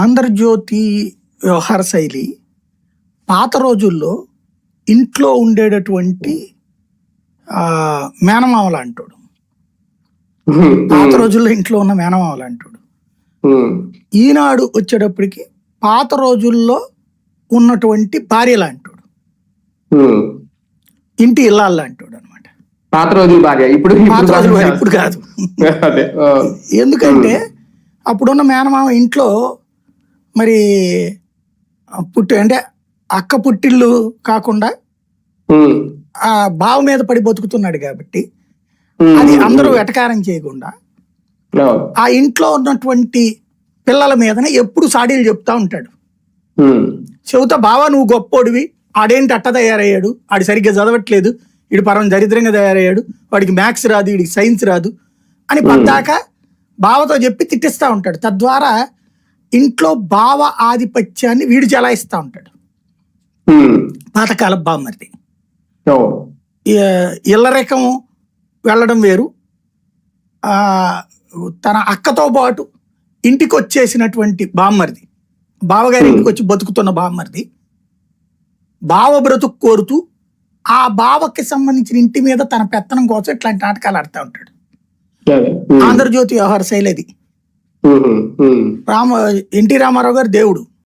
ఆంధ్రజ్యోతి వ్యవహార శైలి పాత రోజుల్లో ఇంట్లో ఉండేటటువంటి మేనమామ లాంటోడు. పాత రోజుల్లో ఇంట్లో ఉన్న మేనమామ లాంటోడు. ఈనాడు వచ్చేటప్పటికి పాత రోజుల్లో ఉన్నటువంటి భార్య లాంటోడు, ఇంటి ఇల్లాలు లాంటోడు అనమాట. పాత రోజుల భార్య, ఇప్పుడు కాదు. ఎందుకంటే అప్పుడున్న మేనమామ ఇంట్లో మరి అంటే అక్క పుట్టిల్లు కాకుండా ఆ బావ మీద పడి బతుకుతున్నాడు కాబట్టి అది అందరూ వెటకారం చేయకుండా ఆ ఇంట్లో ఉన్నటువంటి పిల్లల మీదనే ఎప్పుడు సాడీలు చెప్తా ఉంటాడు. చెబుతా, బావా నువ్వు గొప్పోడివి, ఆడేంటి అట్ట తయారయ్యాడు, ఆడు సరిగ్గా చదవట్లేదు, వీడు పరం దరిద్రంగా తయారయ్యాడు, వాడికి మ్యాథ్స్ రాదు, వీడికి సైన్స్ రాదు అని పద్దాక బావతో చెప్పి తిట్టిస్తా ఉంటాడు. తద్వారా ఇంట్లో బావ ఆధిపత్యాన్ని వీడు చెలాయిస్తా ఉంటాడు. పాతకాల బామ్మర్ది ఇళ్ళరేకం వెళ్ళడం వేరు, తన అక్కతో పాటు ఇంటికి వచ్చేసినటువంటి బామ్మర్ది, బావగారి ఇంటికి వచ్చి బతుకుతున్న బామ్మర్ది బావ బ్రతుకు కోరుతూ ఆ బావకి సంబంధించిన ఇంటి మీద తన పెత్తనం కోసం ఇట్లాంటి నాటకాలు ఆడుతూ ఉంటాడు. ఆంధ్రజ్యోతి వ్యవహార శైలి అది. ఎన్టీ రామారావు గారు దేవుడు,